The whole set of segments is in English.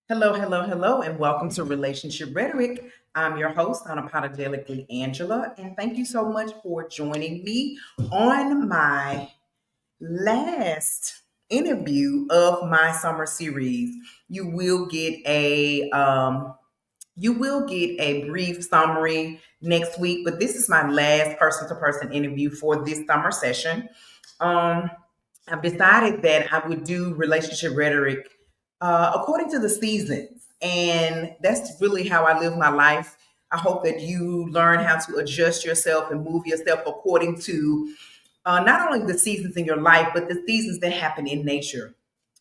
Hello, hello, hello, and welcome to Relationship Rhetoric. I'm your host, Unapologetically Angela, and thank you so much for joining me on my last interview of my summer series. You will get a brief summary next week, but this is my last person-to-person interview for this summer session. Um, I've decided that I would do relationship rhetoric according to the seasons. And that's really how I live my life. I hope that you learn how to adjust yourself and move yourself according to not only the seasons in your life, but the seasons that happen in nature.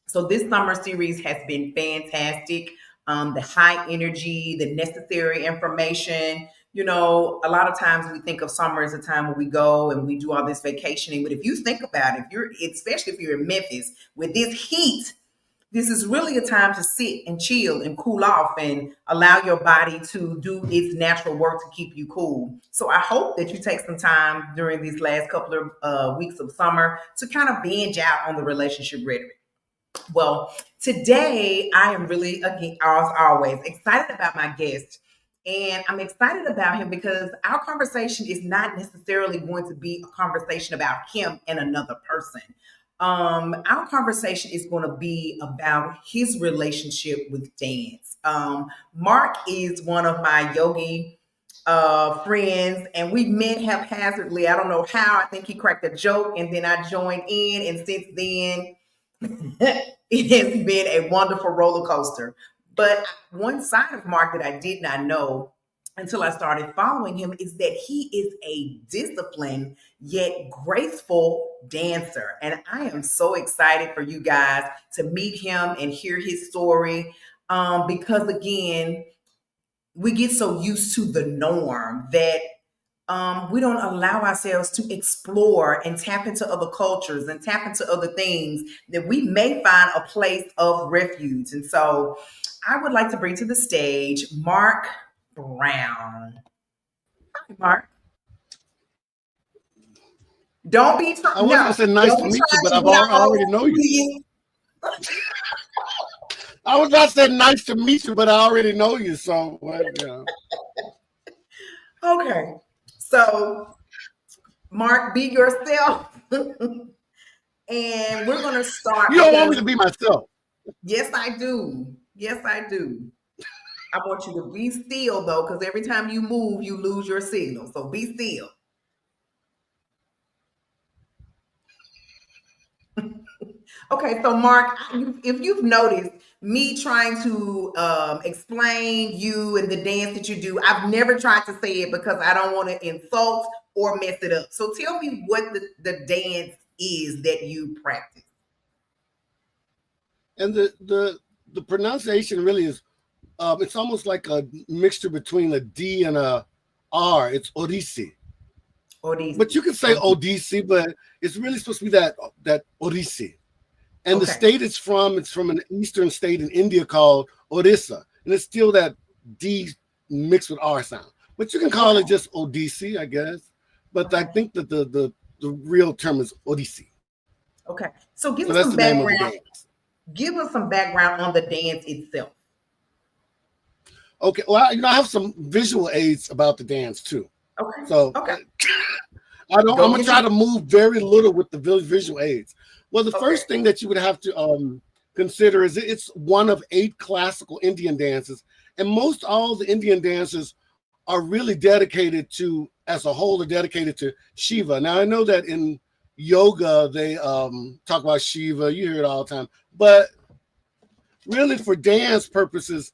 So this summer series has been fantastic. The high energy, the necessary information. You know, a lot of times we think of summer as a time where we go and we do all this vacationing. But if you think about it, especially if you're in Memphis with this heat, this is really a time to sit and chill and cool off and allow your body to do its natural work to keep you cool. So I hope that you take some time during these last couple of weeks of summer to kind of binge out on the relationship rhetoric. Well, today I am really, again, as always, excited about my guest. And I'm excited about him because our conversation is not necessarily going to be a conversation about him and another person. Our conversation is going to be about his relationship with dance. Mark is one of my yogi friends, and we met haphazardly. I don't know how. I think he cracked a joke, and then I joined in, and since then, it has been a wonderful roller coaster. But one side of Mark that I did not know until I started following him is that he is a disciplined yet graceful dancer. And I am so excited for you guys to meet him and hear his story. Because again, we get so used to the norm that we don't allow ourselves to explore and tap into other cultures and tap into other things that we may find a place of refuge. And so I would like to bring to the stage Mark Brown. Hi, Mark. Don't be I was gonna no, say nice don't to be meet you, trying but to I get all already know you. you. I was not saying nice to meet you, but I already know you. So, Okay. So, Mark, be yourself. And we're going to start you don't want me because, to be myself. yes, I do. Yes, I do. I want you to be still though, because every time you move, you lose your signal. So be still. Okay, so Mark, if you've noticed me trying to explain you and the dance that you do, I've never tried to say it because I don't want to insult or mess it up. So tell me what the dance is that you practice. And the pronunciation really is it's almost like a mixture between a D and a R. It's Odissi. But Odissi. you can say Odissi, but it's really supposed to be that Odissi. And the Okay. state it's from an eastern state in India called Odisha. And it's still that D mixed with R sound. But you can call it Okay. just Odissi, I guess. But I Okay. think that the real term is Odissi. Okay. So So that's the name of the dance. give us some background on the dance itself. Okay, well, I have some visual aids about the dance too. Okay. So Okay. I'm Go gonna get try your to move very little with the visual aids. Well, the okay. first thing that you would have to consider is it's one of 8 classical Indian dances, and most all the Indian dances are really dedicated to, as a whole, are dedicated to Shiva. Now I know that in yoga they talk about Shiva, you hear it all the time, but really for dance purposes,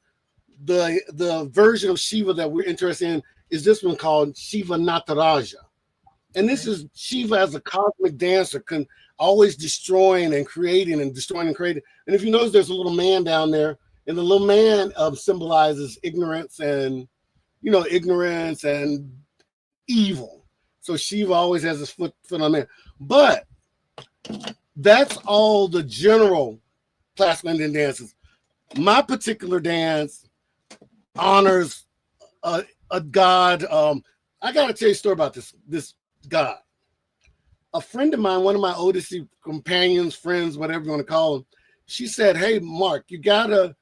the version of Shiva that we're interested in is this one called Shiva Nataraja. And this Okay. is Shiva as a cosmic dancer, always destroying and creating and destroying and creating. And if you notice, there's a little man down there, and the little man symbolizes ignorance and evil. So Shiva always has his foot on there. But that's all the general classical Indian dances. My particular dance honors a god. I got to tell you a story about this god. A friend of mine, one of my Odyssey companions, friends, whatever you want to call them, she said, "Hey, Mark, you gotta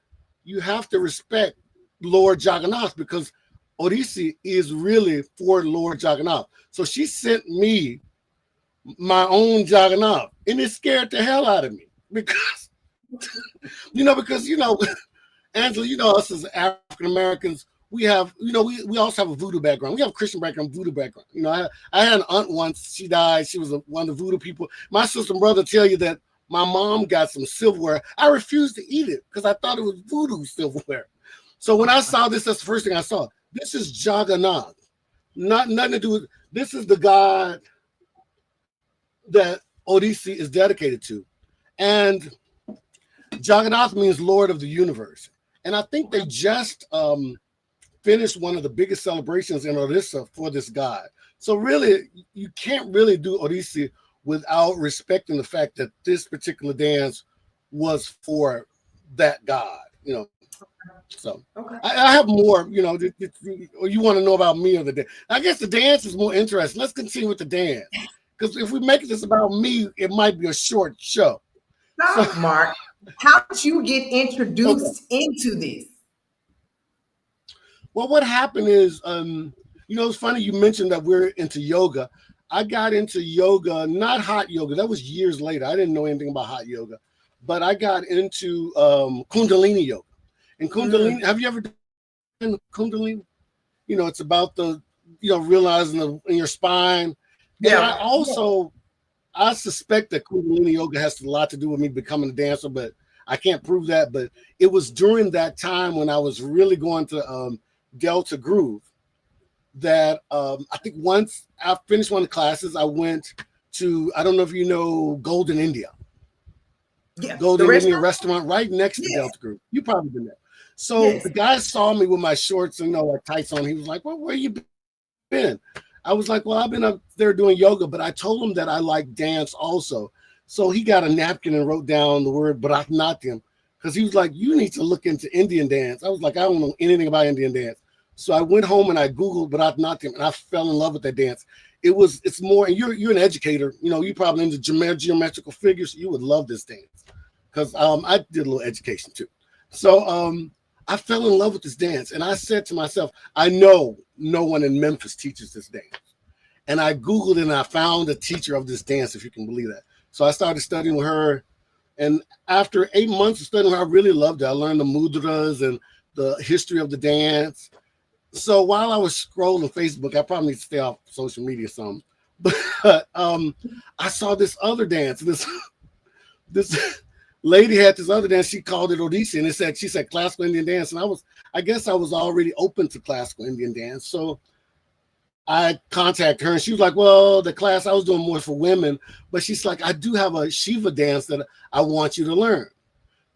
you have to respect Lord Jagannath, because Odissi is really for Lord Jagannath. So she sent me my own Jagannath, and it scared the hell out of me because, because Angela, us as African Americans, we have, we also have a voodoo background. We have a Christian background, voodoo background. I had an aunt once. She died. She was one of the voodoo people. My sister and brother tell you that my mom got some silverware. I refused to eat it because I thought it was voodoo silverware. So when I saw this, that's the first thing I saw. This is Jagannath. Nothing to do with, this is the God that Odissi is dedicated to. And Jagannath means Lord of the universe. And I think they just finished one of the biggest celebrations in Odisha for this god. So really, you can't really do Odissi without respecting the fact that this particular dance was for that god, So Okay. I have more, you want to know about me or the dance. I guess the dance is more interesting. Let's continue with the dance. Because if we make this about me, it might be a short show. Stop, Mark. How did you get introduced into this? Well, what happened is, it's funny you mentioned that we're into yoga. I got into yoga, not hot yoga. That was years later. I didn't know anything about hot yoga. But I got into Kundalini yoga. And Kundalini, have you ever done Kundalini? It's about the, realizing in your spine. Yeah. And I suspect that Kundalini yoga has a lot to do with me becoming a dancer, but I can't prove that. But it was during that time when I was really going to Delta Groove that I think once I finished one of the classes, I went to, I don't know if you know Golden India. Yeah, Golden India restaurant right next to Delta Groove. You probably been there. So the guy saw me with my shorts and like tights on. He was like, well, where you been? I was like, well, I've been up there doing yoga, but I told him that I like dance also. So he got a napkin and wrote down the word Bharatanatyam, because he was like, you need to look into Indian dance. I was like, I don't know anything about Indian dance. So I went home and I Googled Bharatanatyam and I fell in love with that dance. It's more, and you're an educator, you probably into geometrical figures. You would love this dance because I did a little education too. So I fell in love with this dance, and I said to myself, I know no one in Memphis teaches this dance. And I Googled it and I found a teacher of this dance, if you can believe that. So I started studying with her. And after 8 months of studying with her, I really loved it. I learned the mudras and the history of the dance. So while I was scrolling Facebook, I probably need to stay off social media some. But I saw this other dance. This lady had this other dance. She called it Odissi, and she said classical Indian dance. And I guess I was already open to classical Indian dance. So I contacted her, and she was like, well, the class I was doing more for women, but she's like, I do have a Shiva dance that I want you to learn.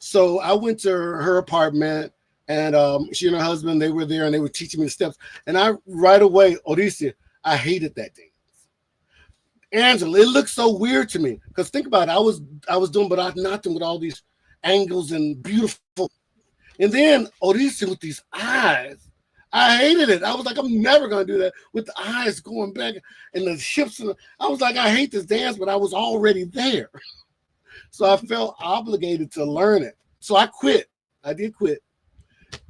So I went to her apartment, and she and her husband, they were there, and they were teaching me the steps. And I right away, Odissi, I hated that dance. Angela, it looked so weird to me, because think about it, I was doing Bharatanatyam with all these angles and beautiful, and then Odissi with these eyes. I hated it. I was like, I'm never gonna do that with the eyes going back and the hips. I was like, I hate this dance, but I was already there, so I felt obligated to learn it. So I quit. I did quit,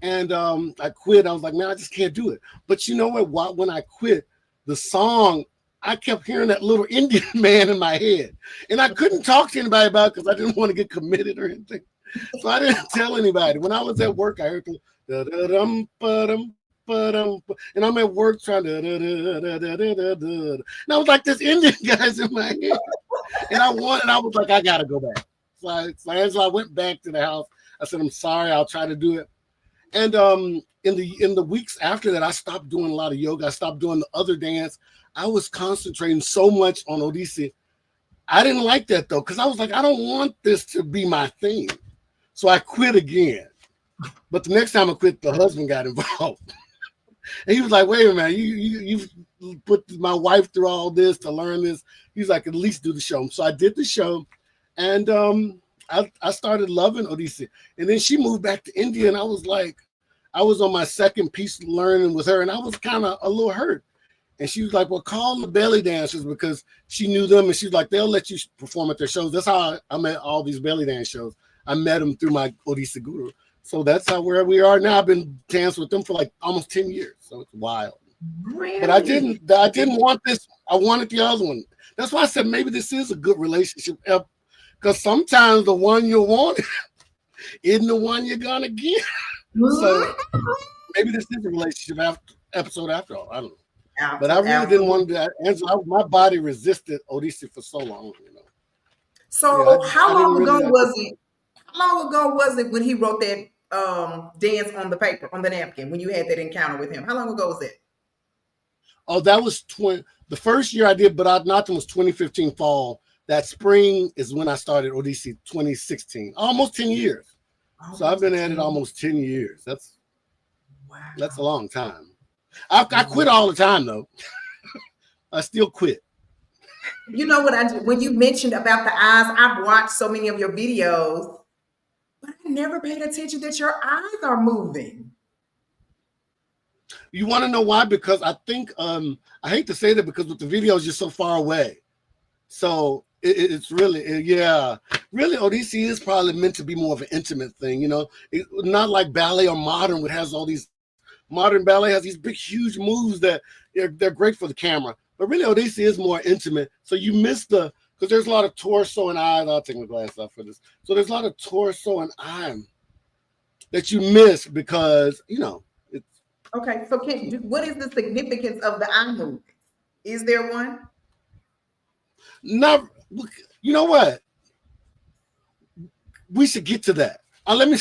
and I quit. I was like, man, I just can't do it. But you know what? When I quit, the song, I kept hearing that little Indian man in my head, and I couldn't talk to anybody about it because I didn't want to get committed or anything. So I didn't tell anybody. When I was at work, I heard the and I'm at work trying to and I was like, this Indian guy's in my head, and I was like, I gotta go back. So I went back to the house. I said, I'm sorry, I'll try to do it. And in the weeks after that, I stopped doing a lot of yoga. I stopped doing the other dance. I was concentrating so much on Odissi. I didn't like that though, because I was like, I don't want this to be my thing. So I quit again. But the next time I quit, the husband got involved. And he was like, wait a minute, you put my wife through all this to learn this. He's like, at least do the show. So I did the show, and I started loving Odissi. And then she moved back to India, and I was on my second piece learning with her, and I was kind of a little hurt. And she was like, well, call the belly dancers, because she knew them, and she's like, they'll let you perform at their shows. That's how I met all these belly dance shows. I met them through my Odissi guru. So that's how where we are now. I've been dancing with them for like almost 10 years. So it's wild. Really? But I didn't want this. I wanted the other one. That's why I said maybe this is a good relationship. Because sometimes the one you want isn't the one you're gonna get. So maybe this is a relationship episode after all. I don't know. But I really didn't want to answer. My body resisted Odissi for so long, you know. So how long ago was it? How long ago was it when he wrote that dance on the paper, on the napkin, when you had that encounter with him? How long ago was it? Oh, that was the first year I did, but Nathan was 2015 fall. That spring is when I started Odissi, 2016. Almost 10 years. So I've been at it almost 10 years. That's a long time. I quit all the time though. I still quit. You know what? When you mentioned about the eyes, I've watched so many of your videos, but I never paid attention that your eyes are moving. You want to know why? Because I think I hate to say that because with the videos you're so far away, so it's really really Odissi is probably meant to be more of an intimate thing. You know, not like ballet or modern, which has all these modern ballet has these big huge moves that they're great for the camera. But really, Odissi is more intimate. So you miss because there's a lot of torso and eye. I'll take my glasses off for this. So there's a lot of torso and eye that you miss because, you know, it's. Okay, so what is the significance of the eye movement? Is there one? Not, you know what? We should get to that. Let me.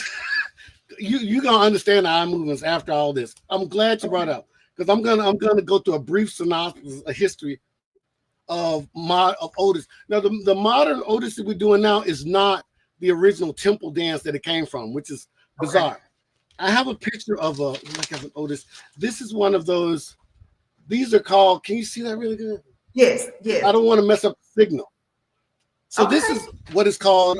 You're gonna understand the eye movements after all this. I'm glad you brought it up. Because I'm gonna go through a brief synopsis, a history of Odissi. Now, the modern Odissi we're doing now is not the original temple dance that it came from, which is bizarre. Okay. I have a picture of an Odissi. This is one of those. These are called. Can you see that really good? Yes. I don't want to mess up the signal. So this is what is called.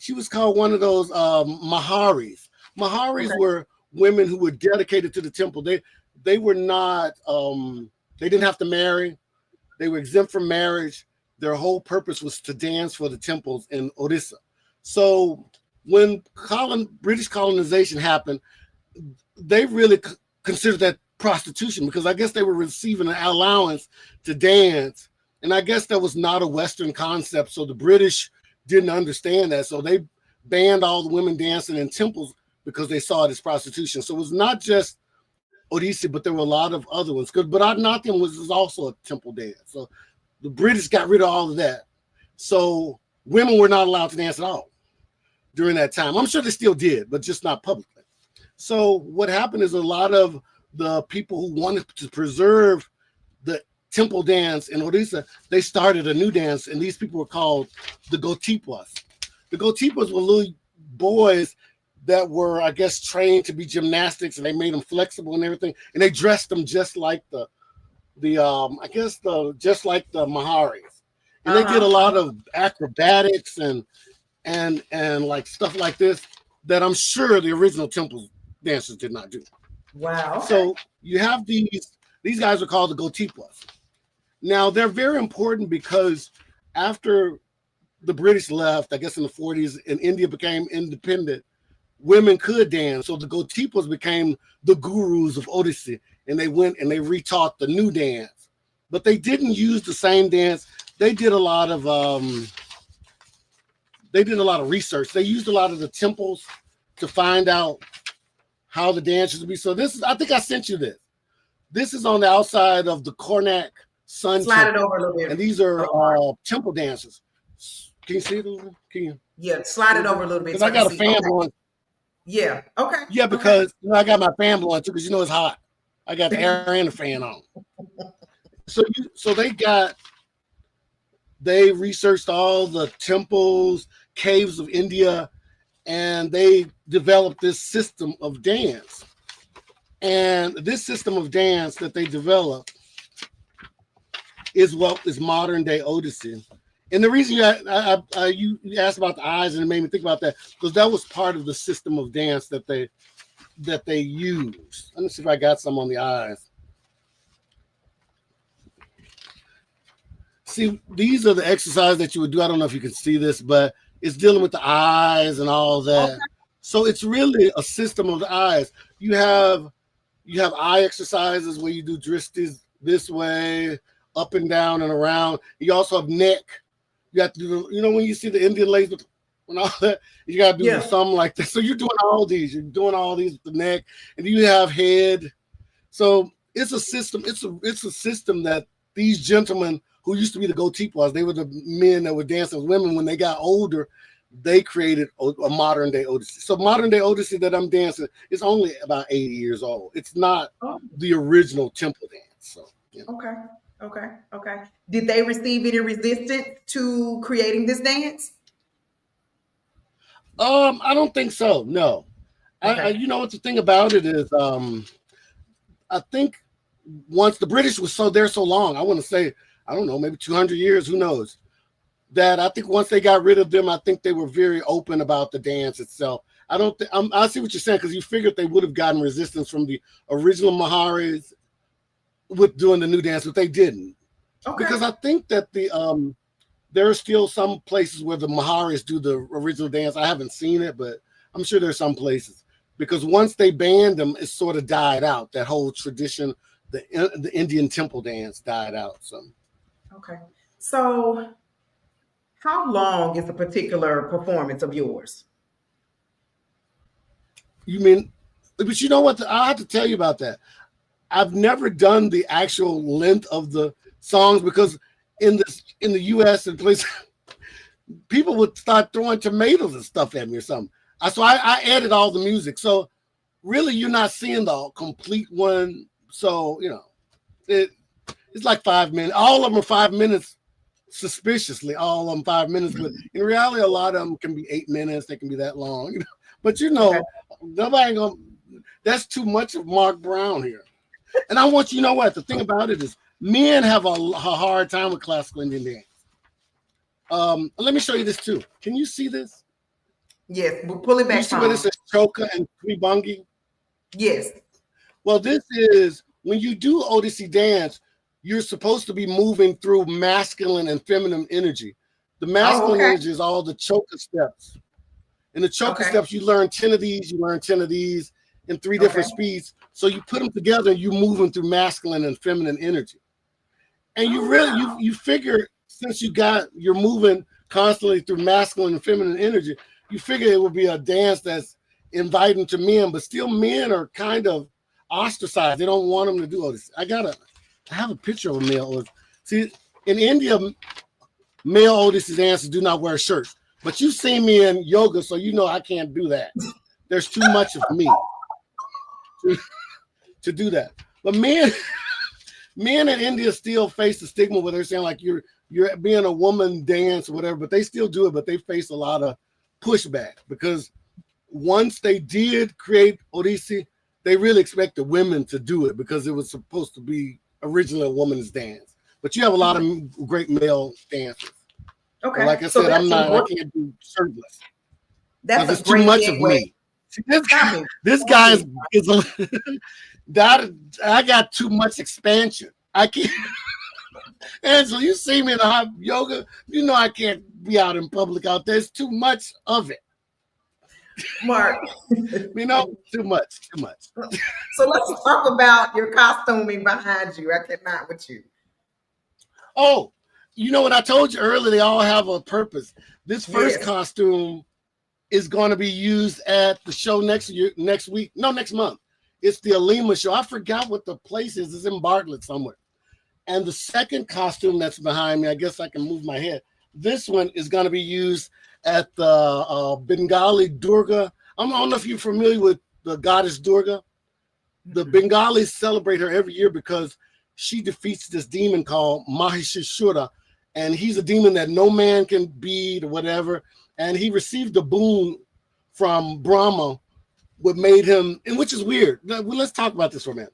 She was called one of those Maharis. Maharis were women who were dedicated to the temple. They were not, they didn't have to marry. They were exempt from marriage. Their whole purpose was to dance for the temples in Odisha. So when British colonization happened, they really considered that prostitution because I guess they were receiving an allowance to dance. And I guess that was not a Western concept. So the British didn't understand that. So they banned all the women dancing in temples because they saw it as prostitution. So it was not just Odissi, but there were a lot of other ones. But Bharatanatyam was also a temple dance. So the British got rid of all of that. So women were not allowed to dance at all during that time. I'm sure they still did, but just not publicly. So what happened is a lot of the people who wanted to preserve the temple dance in Odisha, they started a new dance, and these people were called the Gotipas. The Gotipas were little boys that were, I guess, trained to be gymnastics, and they made them flexible and everything, and they dressed them just like just like the Maharis, and they did a lot of acrobatics and like stuff like this that I'm sure the original temple dancers did not do. Wow. So you have these guys are called the Gotipas. Now they're very important because after the British left, I guess in the 40s, and India became independent, women could dance. So the Gotipas became the gurus of Odissi, and they went and they retaught the new dance. But they didn't use the same dance. They did a lot of research. They used a lot of the temples to find out how the dances would be. So this is, I think I sent you this. This is on the outside of the Karnak Sun Slide Temple. it over a little bit. And these are temple dancers. Can you see it a little? Can you? Yeah, slide it over a little bit. Because I got a fan blowing. Yeah. Okay. Yeah, because I got my fan blowing too, because it's hot. I got the air and the fan on. So they researched all the temples, caves of India, and they developed this system of dance. And this system of dance that they developed is what is modern day Odissi. And the reason you asked about the eyes, and it made me think about that, because that was part of the system of dance that they used. Let me see if I got some on the eyes. See, these are the exercises that you would do. I don't know if you can see this, but it's dealing with the eyes and all that. Okay. So it's really a system of the eyes. You have eye exercises where you do dristis this way, up and down and around. You also have neck. You have to do, when you see the Indian ladies and all that, you got to do Yeah. something like that. So you're doing all these. You're doing all these with the neck, and you have head. So it's a system. It's a system that these gentlemen who used to be the goatee boys, they were the men that were dancing with women. When they got older, they created a modern day Odyssey. So modern day Odyssey that I'm dancing is only about 80 years old. It's not the original temple dance. So Okay. Did they receive any resistance to creating this dance? I don't think so. No. Okay. You know what the thing about it is, I think once the British was so long, I want to say, I don't know, maybe 200 years, who knows, that I think once they got rid of them, I think they were very open about the dance itself. I see what you're saying, because you figured they would have gotten resistance from the original Maharis with doing the new dance, but they didn't. Okay. Because I think that there are still some places where the Maharis do the original dance. I haven't seen it, but I'm sure there's some places. Because once they banned them, it sort of died out. That whole tradition, the Indian temple dance died out. So. Okay. So how long is a particular performance of yours? You mean, but you know what? I have to tell you about that. I've never done the actual length of the songs, because in the U.S. and places, people would start throwing tomatoes and stuff at me or something. So I added all the music. So really, you're not seeing the complete one. So it's like 5 minutes. All of them are 5 minutes. Suspiciously, all of them 5 minutes, but in reality, a lot of them can be 8 minutes. They can be that long. But Okay. nobody gonna. That's too much of Mark Brown here. And I want you to know what the thing about it is. Men have a hard time with classical Indian dance. Let me show you this too. Can you see this? Yes, we'll pull it back. You see where this is Choka and Tribungi? Yes. Well, this is when you do Odissi dance, you're supposed to be moving through masculine and feminine energy. The masculine energy is all the Choka steps. In the Choka steps, you learn 10 of these, you learn 10 of these in 3 different speeds. So you put them together and you're moving through masculine and feminine energy. And you figure, since you're moving constantly through masculine and feminine energy, you figure it would be a dance that's inviting to men, but still men are kind of ostracized. They don't want them to do all this. I have a picture of a male Odissi. See, in India, male Odissi dancers do not wear shirts. But you see me in yoga, so you know I can't do that. There's too much of me to do that. But men in India still face the stigma where they're saying like you're being a woman dance or whatever, but they still do it, but they face a lot of pushback, because once they did create Odissi, they really expect the women to do it because it was supposed to be originally a woman's dance. But you have a lot of great male dancers. Okay. But like I said, I can't do shirtless. That's too much of me. See, this guy is I got too much expansion. I can't. Angela, you see me in a hot yoga, you know I can't be out in public out there. There's too much of it. Mark. Too much. So let's talk about your costuming behind you. I cannot with you. Oh, you know what I told you earlier, they all have a purpose. This first costume is going to be used at the show next month. It's the Alima show. I forgot what the place is. It's in Bartlett somewhere. And the second costume that's behind me, I guess I can move my head. This one is going to be used at the Bengali Durga. I don't know if you're familiar with the goddess Durga. The Bengalis celebrate her every year because she defeats this demon called Mahishasura. And he's a demon that no man can beat or whatever. And he received a boon from Brahma, what made him, and which is weird. Let's talk about this for a minute.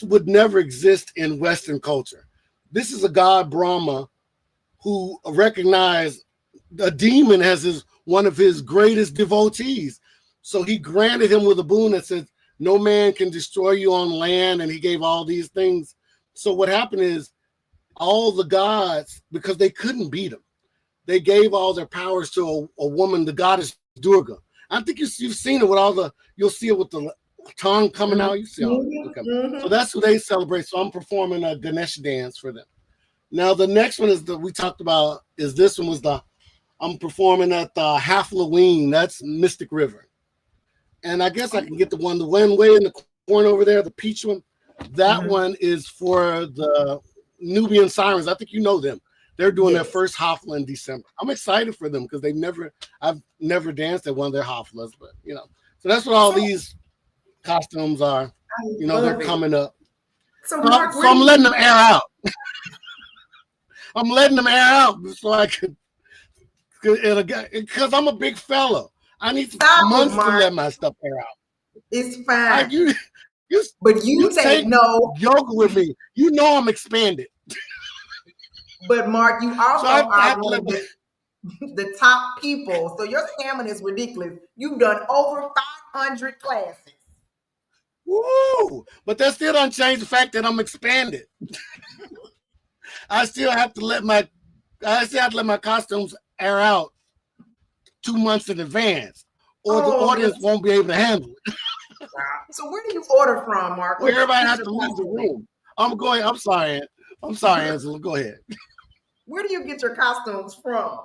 Would never exist in Western culture. This is a god Brahma who recognized a demon as one of his greatest devotees. So he granted him with a boon that says, no man can destroy you on land. And he gave all these things. So what happened is all the gods, because they couldn't beat him, they gave all their powers to a woman, the goddess Durga. I think you've seen it with you'll see it with the tongue coming out. You see all it. Okay. So that's who they celebrate. So I'm performing a Ganesh dance for them. Now the next one is we talked about this one was I'm performing at the Halloween. That's Mystic River. And I guess I can get the one way in the corner over there, the peach one. That one is for the Nubian Sirens. I think you know them. They're doing their first Hafla in December. I'm excited for them because I've never danced at one of their Haflas, but so that's what all these costumes are. They're coming up. So Mark, I'm letting them air out. I'm letting them air out so I can, because I'm a big fella. I need months to let my stuff air out. It's fine. But you take no yoga with me. You know I'm expanded. But Mark, you also are one of the top people. So your stamina is ridiculous. You've done over 500 classes. Woo! But that still doesn't change the fact that I'm expanded. I still have to let my costumes air out 2 months in advance, or the audience won't be able to handle it. So where do you order from, Mark? Well, everybody has to leave the room. I'm sorry, Angela. Go ahead. Where do you get your costumes from?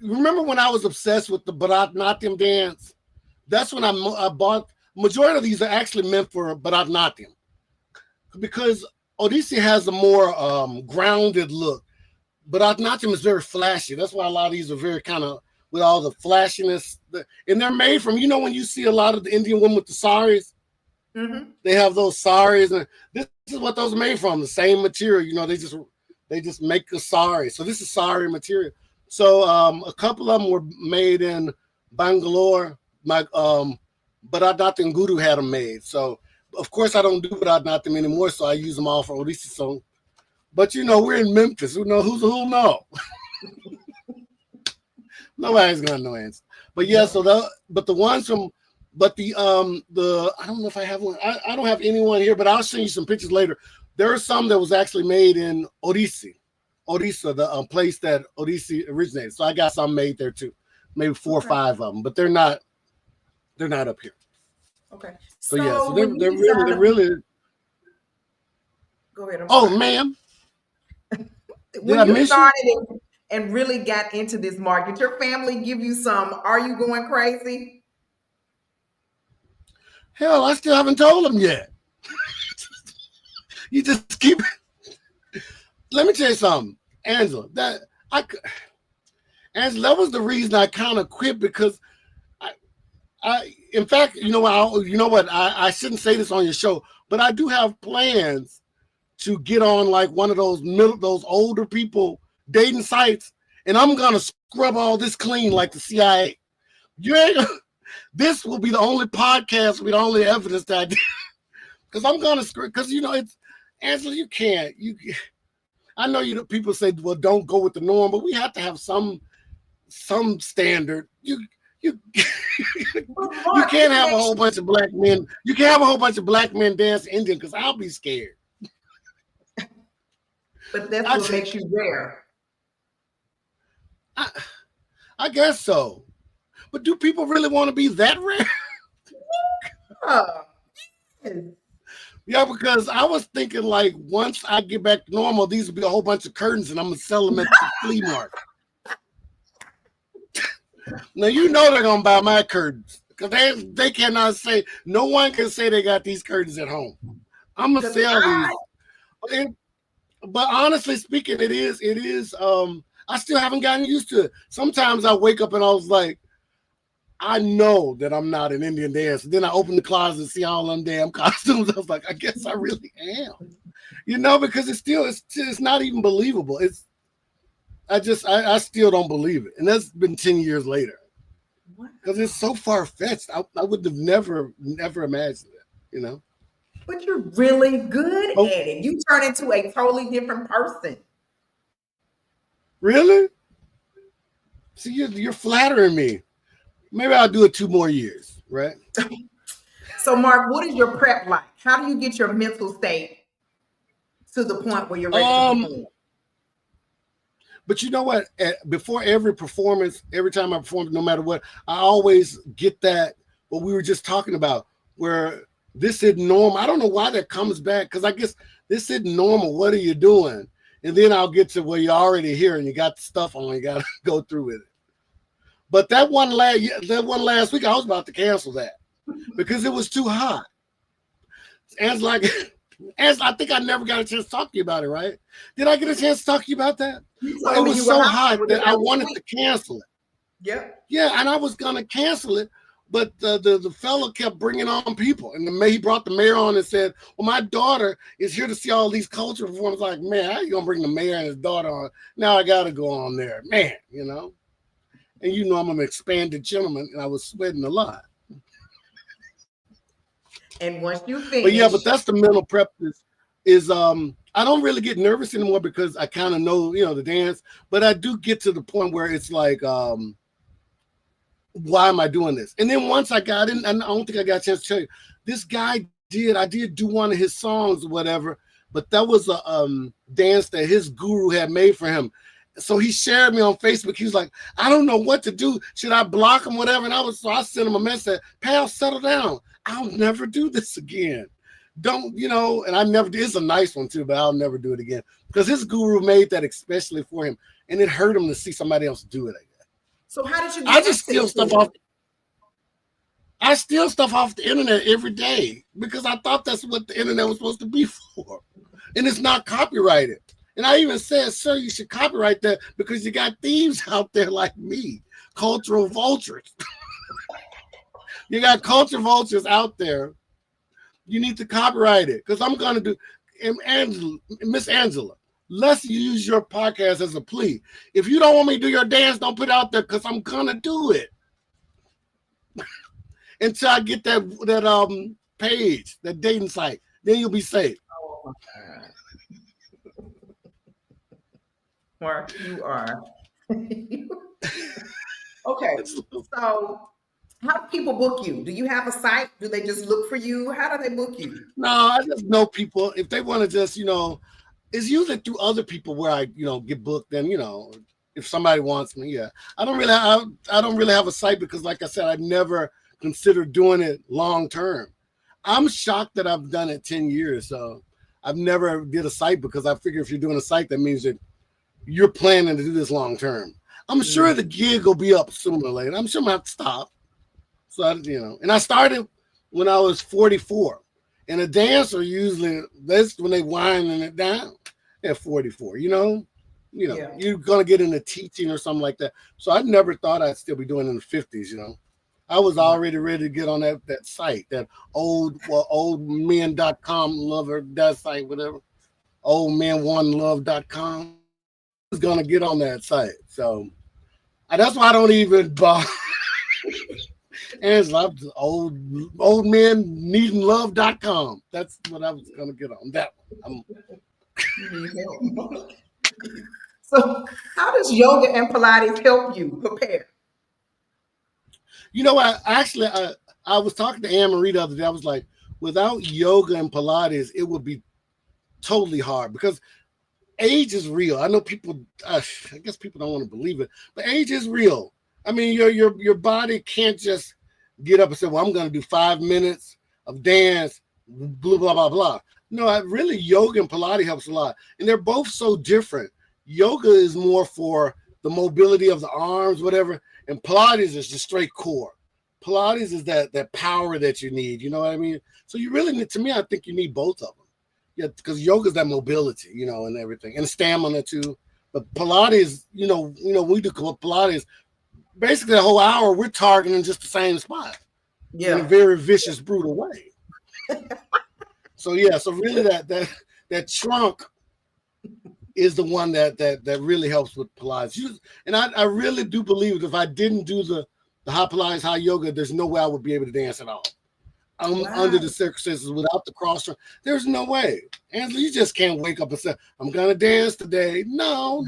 Remember when I was obsessed with the Bharatanatyam dance? That's when I bought. Majority of these are actually meant for Bharatanatyam, because Odissi has a more grounded look. Bharatanatyam is very flashy. That's why a lot of these are very kind of with all the flashiness. And they're made from, when you see a lot of the Indian women with the saris, they have those saris, and this is what those are made from, the same material. They just make a sari. So this is sari material. So a couple of them were made in Bangalore. My Bharatanatyam guru had them made. So of course I don't do Bharatanatyam anymore, so I use them all for Odissi song. But we're in Memphis. Who'll know? Nobody's gonna know answer. But the ones from the I don't know if I have one. I don't have anyone here, but I'll send you some pictures later. There are some that was actually made in Odissi, the place that Odissi originated. So I got some made there too, maybe 4 or 5 of them, but they're not up here. Okay. So they're really. Go ahead. Ma'am. When you started and really got into this market, did your family give you some, are you going crazy? Hell, I still haven't told them yet. You just keep. Let me tell you something, Angela. That was the reason I kind of quit, because in fact, I shouldn't say this on your show, but I do have plans to get on like one of those older people dating sites, and I'm gonna scrub all this clean like the CIA. This will be the only podcast with the only evidence that I did, because I'm gonna screw. Because it's Angela, you can't. I know people say, well, don't go with the norm, but we have to have some standard. You can't have a whole bunch of black men. You can't have a whole bunch of black men dance Indian, because I'll be scared. But that's what makes you rare. I guess so. But do people really want to be that rare? Yeah, because I was thinking like once I get back to normal, these will be a whole bunch of curtains and I'm going to sell them at the flea market. Now, they're going to buy my curtains, because they cannot say, no one can say they got these curtains at home. I'm going to sell these. But honestly speaking, it is, I still haven't gotten used to it. Sometimes I wake up and I was like, I know that I'm not an Indian dancer. Then I open the closet and see all them damn costumes. I was like, I guess I really am. Because it's not even believable. I still don't believe it. And that's been 10 years later. Because it's so far-fetched. I would have never imagined it, But you're really good at it. You turn into a totally different person. Really? See, you're flattering me. Maybe I'll do it 2 more years, right? So, Mark, what is your prep like? How do you get your mental state to the point where you're ready to perform? But you know what? Before every performance, every time I perform, no matter what, I always get that what we were just talking about, where this isn't normal. I don't know why that comes back, because I guess this isn't normal. What are you doing? And then I'll get to where you're already here and you got the stuff on. You got to go through with it. But that one last week, I was about to cancel that because it was too hot. And like, I think I never got a chance to talk to you about it, right? Did I get a chance to talk to you about that? It was so hot that I wanted to cancel it. Yep. Yeah, and I was gonna cancel it, but the fellow kept bringing on people, and he brought the mayor on and said, "Well, my daughter is here to see all these cultural performances." Like, man, how you gonna bring the mayor and his daughter on? Now I gotta go on there, man. You know, and you know I'm an expanded gentleman, and I was sweating a lot. And once you finish, but yeah, but that's the mental prep. Is I don't really get nervous anymore because I kind of know, the dance, but I do get to the point where it's like, why am I doing this? And then once I got in, and I don't think I got a chance to tell you, this guy I did do one of his songs or whatever, but that was a dance that his guru had made for him. So he shared me on Facebook. He was like, I don't know what to do. Should I block him, whatever? And I sent him a message, pal, settle down. I'll never do this again. Don't, and I never did. It's a nice one too, but I'll never do it again because his guru made that especially for him, and it hurt him to see somebody else do it again. So how did you? I just steal stuff off. I steal stuff off the internet every day because I thought that's what the internet was supposed to be for, and it's not copyrighted. And I even said, sir, you should copyright that because you got thieves out there like me, cultural vultures. You got culture vultures out there. You need to copyright it because I'm going to do. And Miss Angela, let's use your podcast as a plea. If you don't want me to do your dance, don't put it out there because I'm going to do it. Until I get that page, that dating site. Then you'll be safe. Oh my God. Mark, you are. Okay, so how do people book you? Do you have a site? Do they just look for you? How do they book you? No, I just know people. If they want to just, it's usually through other people where I, get booked. And, if somebody wants me, yeah. I don't really have a site because, like I said, I've never considered doing it long term. I'm shocked that I've done it 10 years. So I've never did a site because I figure if you're doing a site, that means that you're planning to do this long term. I'm sure the gig will be up sooner or later. I'm sure I'm going to have to stop. So, and I started when I was 44. And a dancer usually, that's when they winding it down at 44, yeah. You're going to get into teaching or something like that. So I never thought I'd still be doing it in the 50s, I was already ready to get on that site, that oldmen.com lover, that site, whatever, oldmenonelove.com. I was going to get on that site. So that's why I don't even bother. Angela, oldmenneedinglove.com. That's what I was going to get on, that one. So how does yoga and Pilates help you prepare? I was talking to Anne Marie the other day. I was like, without yoga and Pilates, it would be totally hard because age is real. I know people, I guess people don't want to believe it, but age is real. I mean, your body can't just get up and say, well, I'm going to do 5 minutes of dance, blah, blah, blah, blah. No, really, yoga and Pilates helps a lot. And they're both so different. Yoga is more for the mobility of the arms, whatever. And Pilates is just straight core. Pilates is that power that you need. You know what I mean? So you really need, to me, I think you need both of them. Yeah, because yoga is that mobility, and everything. And stamina too. But Pilates, we do Pilates. Basically, the whole hour, we're targeting just the same spot. Yeah. In a very vicious, brutal way. So really that trunk is the one that really helps with Pilates. And I really do believe that if I didn't do the high Pilates, high yoga, there's no way I would be able to dance at all. I'm under the circumstances without the cross. There's no way. Angela, you just can't wake up and say, I'm going to dance today. No.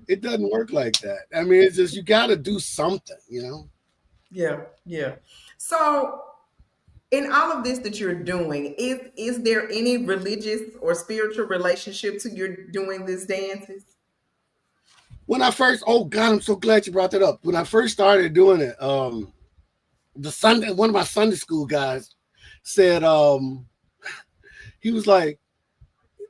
It doesn't work like that. I mean, it's just, you got to do something, Yeah. So in all of this that you're doing, is there any religious or spiritual relationship to your doing these dances? when I first, oh God, I'm so glad you brought that up. When I first started doing it, one of my Sunday school guys said, he was like,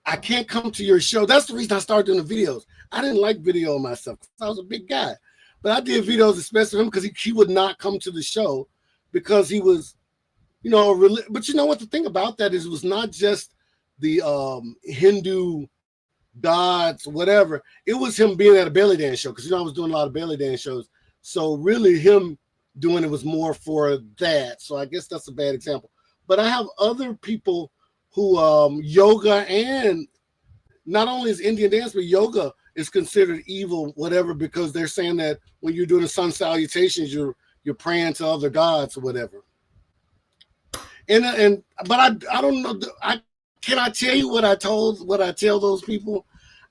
I can't come to your show. That's the reason I started doing the videos. I didn't like video myself. I was a big guy, but I did videos especially for him because he would not come to the show because he was, but you know what the thing about that is, it was not just the Hindu gods, whatever. It was him being at a belly dance show because I was doing a lot of belly dance shows. So really him doing it was more for that. So I guess that's a bad example. But I have other people who yoga, and not only is Indian dance, but yoga is considered evil, whatever, because they're saying that when you're doing the sun salutations, you're praying to other gods or whatever. But I don't know. Can I tell you what I tell those people?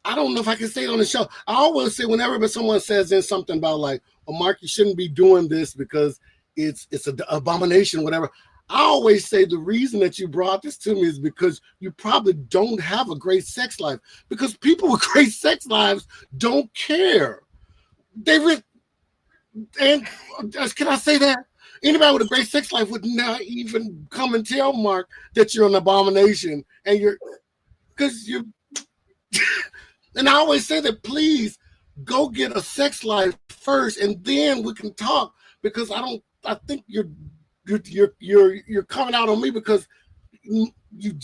I don't know if I can say it on the show. I always say whenever someone says in something about like, oh, Mark, you shouldn't be doing this because it's an abomination, whatever. I always say the reason that you brought this to me is because you probably don't have a great sex life, because people with great sex lives don't care. And can I say that? Anybody with a great sex life would not even come and tell Mark that you're an abomination and and I always say that, please go get a sex life first and then we can talk, because I think you're coming out on me because you're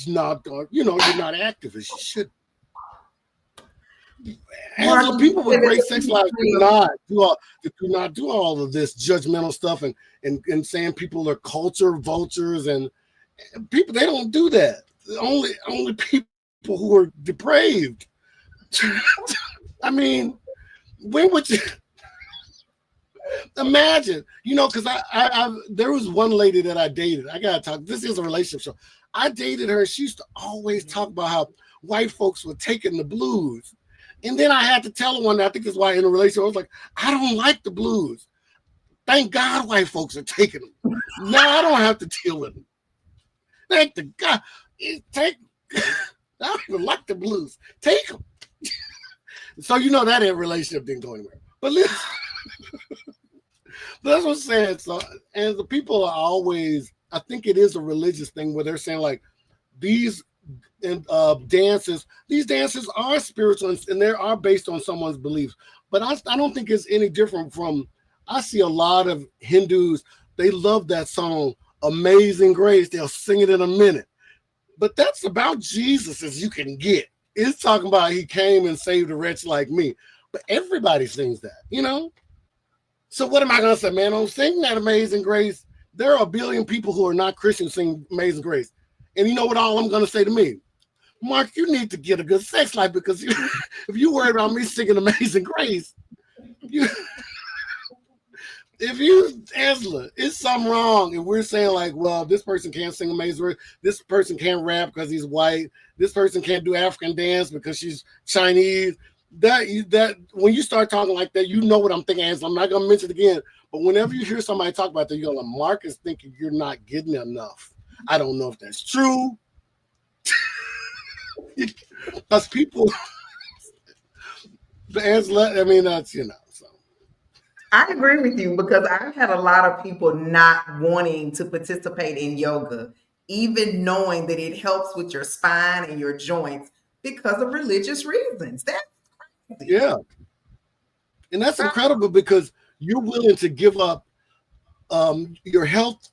not active as you should. And people with great sex lives do not do all of this judgmental stuff and saying people are culture vultures, and people, they don't do that. Only people who are depraved. I mean, when would you imagine? Because I there was one lady that I dated. I gotta talk. This is a relationship show. I dated her. She used to always talk about how white folks were taking the blues. And then I had to tell her one day, I think that's why in a relationship, I was like, I don't like the blues. Thank God white folks are taking them. Now I don't have to deal with them. Thank the God. I don't even like the blues. Take them. So that relationship didn't go anywhere. But listen, that's what I'm saying. So, and the people are always, I think it is a religious thing where they're saying like these dances are spiritual and they are based on someone's beliefs. But I don't think it's any different from, I see a lot of Hindus, they love that song, Amazing Grace. They'll sing it in a minute. But that's about Jesus as you can get. It's talking about he came and saved a wretch like me. But everybody sings that, So what am I going to say, man? Don't sing that Amazing Grace. There are a billion people who are not Christians sing Amazing Grace. And you know what all I'm going to say to me? Mark, you need to get a good sex life, because if you worry about me singing Amazing Grace, Angela, it's something wrong. And we're saying like, well, this person can't sing Amazing Grace. This person can't rap because he's white. This person can't do African dance because she's Chinese. That when you start talking like that, you know what I'm thinking, Angela. I'm not going to mention it again. But whenever you hear somebody talk about that, you're like, Mark is thinking you're not getting enough. I don't know if that's true. Because people, Angela, I mean, that's, so. I agree with you, because I've had a lot of people not wanting to participate in yoga, even knowing that it helps with your spine and your joints because of religious reasons. That's crazy. Yeah. And that's incredible, because you're willing to give up your health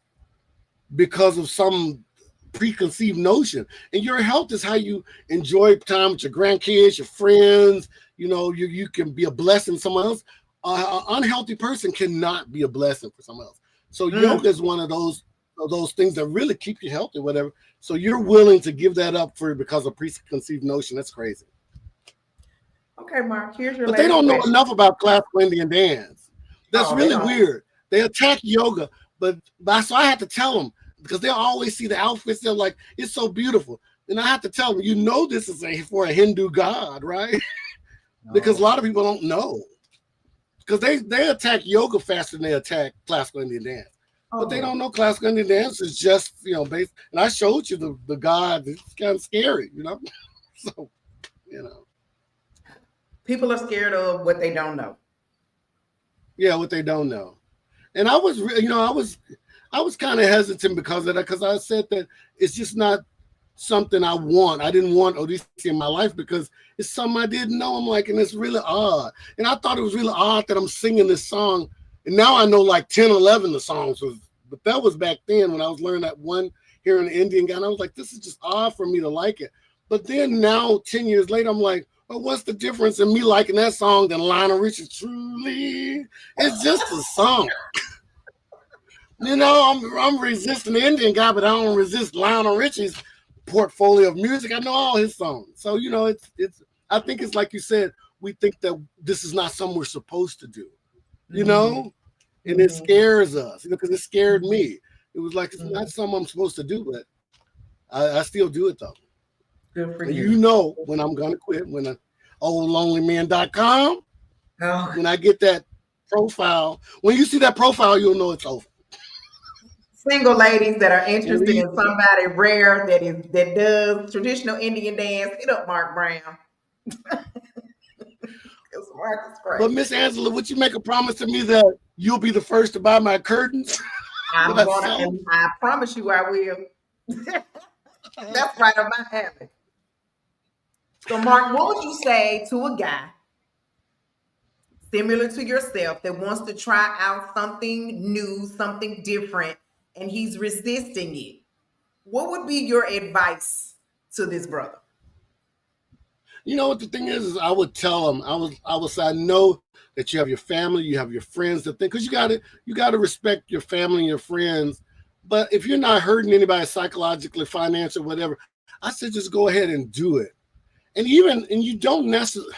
because of some preconceived notion. And your health is how you enjoy time with your grandkids, your friends. You can be a blessing to someone else. An unhealthy person cannot be a blessing for someone else. So yoga is one of those things that really keep you healthy, whatever. So you're willing to give that up because of preconceived notion. That's crazy. Okay, Mark, here's your. But they don't know enough about classical Indian dance. That's really weird. They attack yoga, but so I have to tell them, because they'll always see the outfits. They're like, it's so beautiful. And I have to tell them, this is for a Hindu god, right? No. Because a lot of people don't know. Because they attack yoga faster than they attack classical Indian dance. But they don't know classical Indian dance is just, based. And I showed you the god. It's kind of scary, So, People are scared of what they don't know. Yeah, what they don't know. And I was, I was kind of hesitant because of that, because I said that it's just not something I want. I didn't want Odissi in my life because it's something I didn't know. I'm like, and it's really odd. And I thought it was really odd that I'm singing this song. And now I know like 10, 11 of the songs was, but that was back then when I was learning that one hearing the Indian guy. And I was like, this is just odd for me to like it. But then now, 10 years later, I'm like, well, what's the difference in me liking that song than Lionel Richie? Truly, it's just a song. I'm resisting the Indian guy, but I don't resist Lionel Richie's portfolio of music. I know all his songs. So, it's I think it's like you said, we think that this is not something we're supposed to do, and it scares us, because it scared me. It was like, it's not something I'm supposed to do, but I still do it though. Good for And you. when I'm going to quit, when oldlonelyman.com, Oh, when I get that profile, when you see that profile, you'll know it's over. single ladies that are interested Leave. in somebody rare that does traditional Indian dance, hit up Mark Brown. Because Mark is great. But Miss Angela, would you make a promise to me that you'll be the first to buy my curtains? I'm That's gonna, so- and I promise you I will. That's right up my alley. So, Mark, what would you say to a guy similar to yourself that wants to try out something new, something different, and he's resisting it? What would be your advice to this brother? You know what the thing is I would tell him, I would say, I know that you have your family, you have your friends to think, because you gotta respect your family and your friends. But if you're not hurting anybody psychologically, financially, whatever, I said just go ahead and do it. And you don't necessarily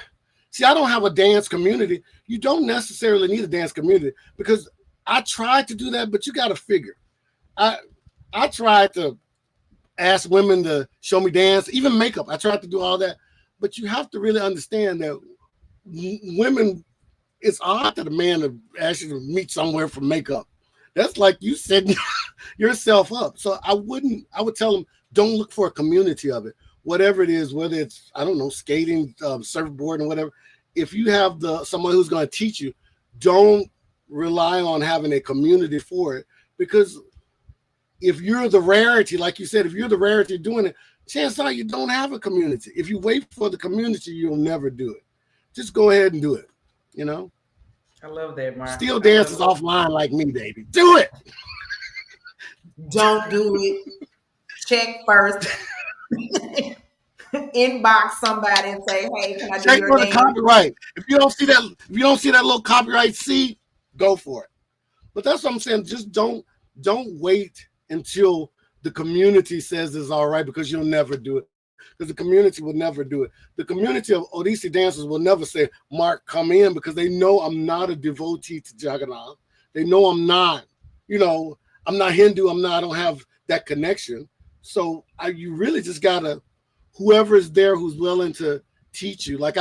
see, I don't have a dance community. You don't necessarily need a dance community, because I tried to do that, but you gotta figure. I tried to ask women to show me dance, even makeup. I tried to do all that. But you have to really understand that women, it's odd that a man to ask you to meet somewhere for makeup. That's like you setting yourself up. So I would tell them, don't look for a community of it. Whatever it is, whether it's, I don't know, skating, surfboard and whatever. If you have someone who's going to teach you, don't rely on having a community for it, because if you're the rarity, like you said, if you're the rarity doing it, chances are you don't have a community. If you wait for the community, you'll never do it. Just go ahead and do it. I love that, Mark. Still dances offline like me, baby. Do it. Don't do it. Check first. Inbox somebody and say, "Hey, can I do Check your for the name?" copyright. If you don't see that little copyright C, go for it. But that's what I'm saying. Just don't wait until the community says it's all right, because you'll never do it. Because the community will never do it. The community of Odissi dancers will never say, Mark, come in, because they know I'm not a devotee to Jagannath. They know I'm not, I'm not Hindu. I don't have that connection. So you really just gotta, whoever is there who's willing to teach you. Like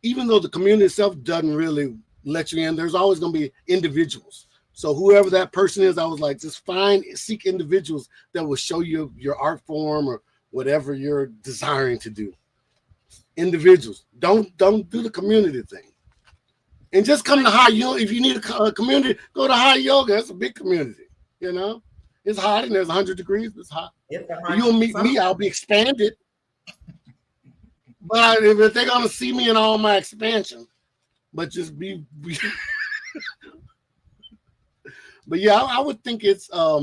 even though the community itself doesn't really let you in, there's always gonna be individuals. So whoever that person is, I was like, just seek individuals that will show you your art form or whatever you're desiring to do. Individuals. Don't do the community thing. And just come to High Yoga. If you need a community, go to High Yoga. It's a big community. It's hot and there's 100 degrees. It's hot. You'll meet me. I'll be expanded. But if they're gonna see me in all my expansion, but just be but yeah, I would think it's I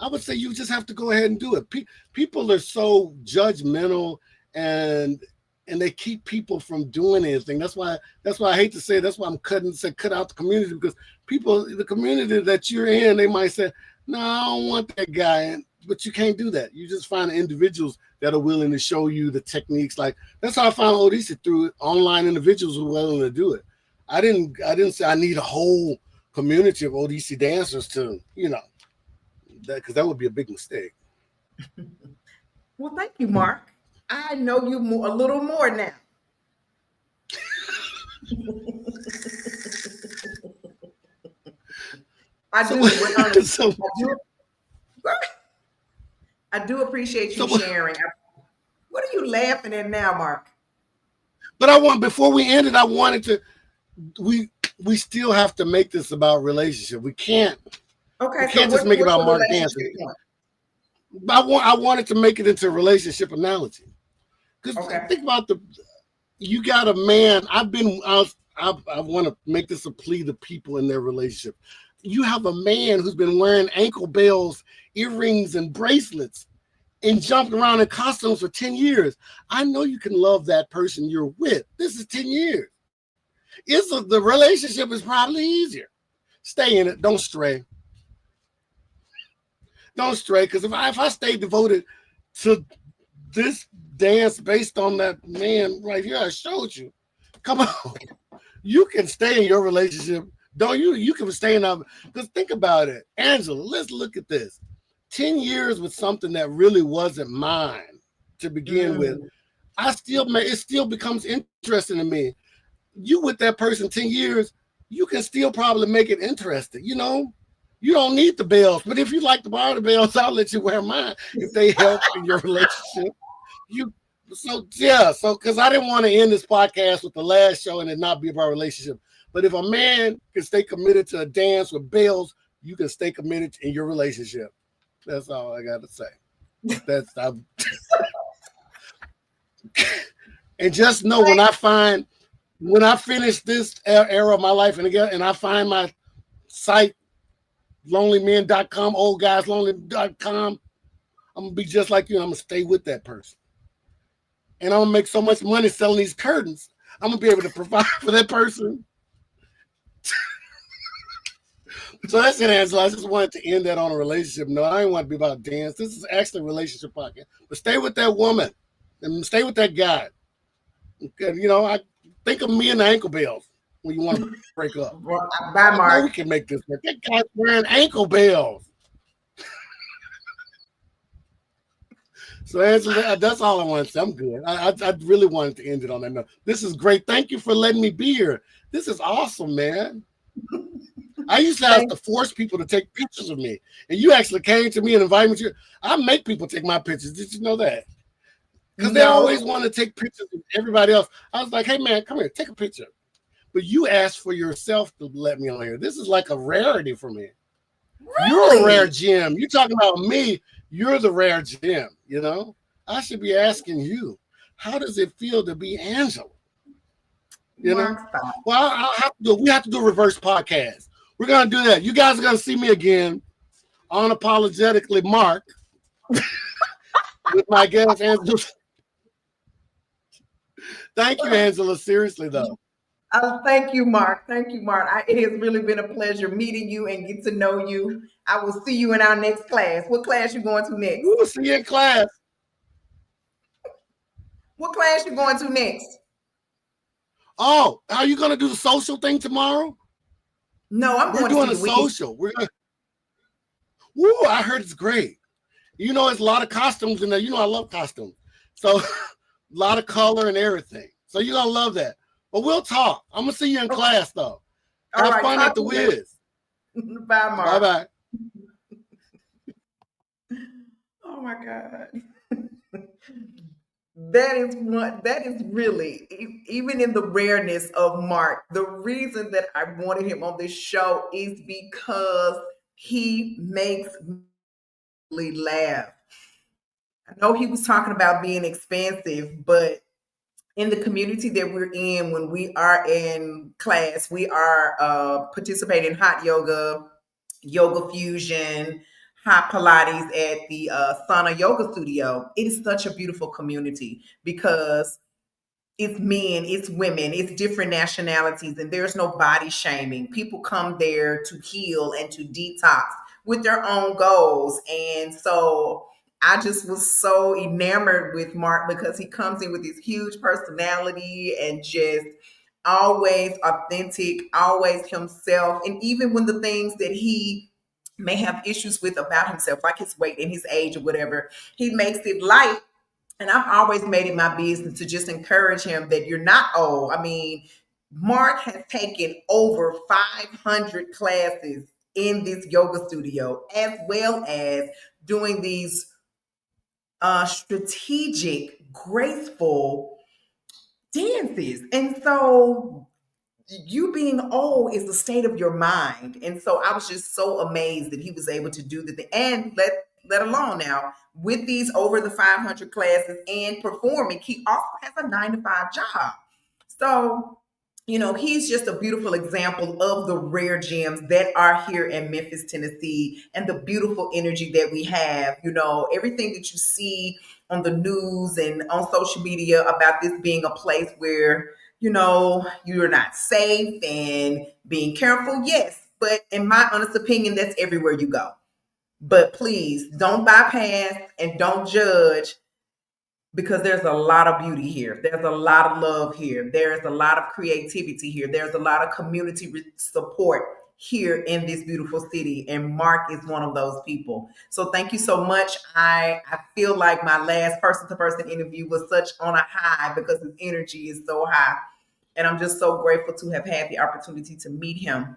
would say you just have to go ahead and do it. People are so judgmental and they keep people from doing anything. That's why I hate to say it, that's why I'm cut out the community, because the community that you're in, they might say, no, I don't want that guy. But you can't do that. You just find individuals that are willing to show you the techniques. Like that's how I found Odissi, through online individuals who are willing to do it. I didn't say I need a whole community of Odissi dancers to, that, because that would be a big mistake. Well, thank you, Mark. I know you a little more now. I do appreciate you sharing. What are you laughing at now, Mark? But before we ended, I wanted to we still have to make this about relationship. We can't Okay, so just make it what's about your Mark Dancing. relationship point? I wanted to make it into a relationship analogy. Because Okay. think about you got a man. I want to make this a plea to people in their relationship. You have a man who's been wearing ankle bells, earrings, and bracelets and jumped around in costumes for 10 years. I know you can love that person you're with. This is 10 years. The relationship is probably easier. Stay in it. Don't stray. Don't stray. Because if I stay devoted to this dance based on that man right here I showed you, come on. You can stay in your relationship. Don't you? You can stay in that. Because think about it. Angela, let's look at this. 10 years with something that really wasn't mine to begin with. It still becomes interesting to me. You with that person 10 years, you can still probably make it interesting. You don't need the bells, but if you like to borrow the bells, I'll let you wear mine if they help in your relationship. Because I didn't want to end this podcast with the last show and it not be about relationship. But if a man can stay committed to a dance with bells, you can stay committed in your relationship. That's all I got to say. And just know when I finish this era of my life and I find my site, lonelymen.com, oldguyslonely.com, I'm gonna be just like you. And I'm gonna stay with that person, and I'm gonna make so much money selling these curtains. I'm gonna be able to provide for that person. So that's it, Angela. I just wanted to end that on a relationship. No, I didn't want to be about dance. This is actually a relationship podcast. But stay with that woman and stay with that guy. I think of me and the ankle bells when you want to break up. Bye, I know Mark. we can make this work. That guy's wearing ankle bells. So, Angela, that's all I wanted to say. I'm good. I really wanted to end it on that note. This is great. Thank you for letting me be here. This is awesome, man. I used to have to force people to take pictures of me. And you actually came to me and invited me to. I make people take my pictures. Did you know that? Because they always want to take pictures of everybody else. I was like, hey, man, come here, take a picture. But you asked for yourself to let me on here. This is like a rarity for me. Really? You're a rare gem. You're talking about me. You're the rare gem, I should be asking you, how does it feel to be Angela? Well, we have to do a reverse podcast. We're going to do that. You guys are going to see me again, unapologetically Mark, with my guest, Angela. Thank you, Angela. Seriously, though. Thank you, Mark. Thank you, Mark. It has really been a pleasure meeting you and get to know you. I will see you in our next class. What class you going to next? We'll see you in class. What class you going to next? Oh, are you going to do the social thing tomorrow? No, We're doing a social. Woo, I heard it's great. It's a lot of costumes in there. I love costumes. So a lot of color and everything. So you're going to love that. But we'll talk. I'm going to see you in class, though. Have fun at the Wiz. Bye, Mark. Bye-bye. Oh, my God. That is really, even in the rareness of Mark, the reason that I wanted him on this show is because he makes me laugh. I know he was talking about being expansive, but in the community that we're in, when we are in class, we are participating in hot yoga, yoga fusion, hot Pilates at the Sauna Yoga Studio. It is such a beautiful community because it's men, it's women, it's different nationalities, and there's no body shaming. People come there to heal and to detox with their own goals. And so I just was so enamored with Mark because he comes in with this huge personality and just always authentic, always himself. And even when the things that he may have issues with about himself, like his weight and his age or whatever, he makes it light. And I've always made it my business to just encourage him that you're not old. I mean, Mark has taken over 500 classes in this yoga studio, as well as doing these strategic, graceful dances. And so you being old is the state of your mind. And so I was just so amazed that he was able to do the thing. And let alone now with these over the 500 classes and performing, he also has a 9 to 5 job. So, he's just a beautiful example of the rare gems that are here in Memphis, Tennessee, and the beautiful energy that we have. Everything that you see on the news and on social media about this being a place where, you're not safe and being careful. Yes. But in my honest opinion, that's everywhere you go. But please don't bypass and don't judge, because there's a lot of beauty here. There's a lot of love here. There's a lot of creativity here. There's a lot of community support here in this beautiful city. And Mark is one of those people. So thank you so much. I feel like my last person to person interview was such on a high because his energy is so high. And I'm just so grateful to have had the opportunity to meet him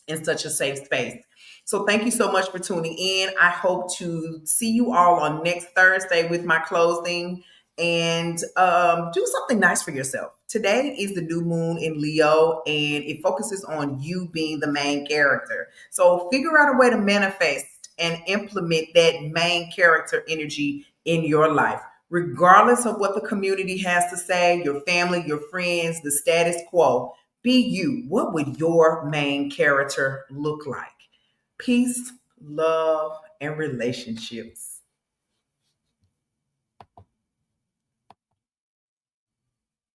in such a safe space. So thank you so much for tuning in. I hope to see you all on next Thursday with my closing, and do something nice for yourself. Today is the new moon in Leo, and it focuses on you being the main character. So figure out a way to manifest and implement that main character energy in your life, regardless of what the community has to say, your family, your friends, the status quo. Be you. What would your main character look like? Peace, love, and relationships.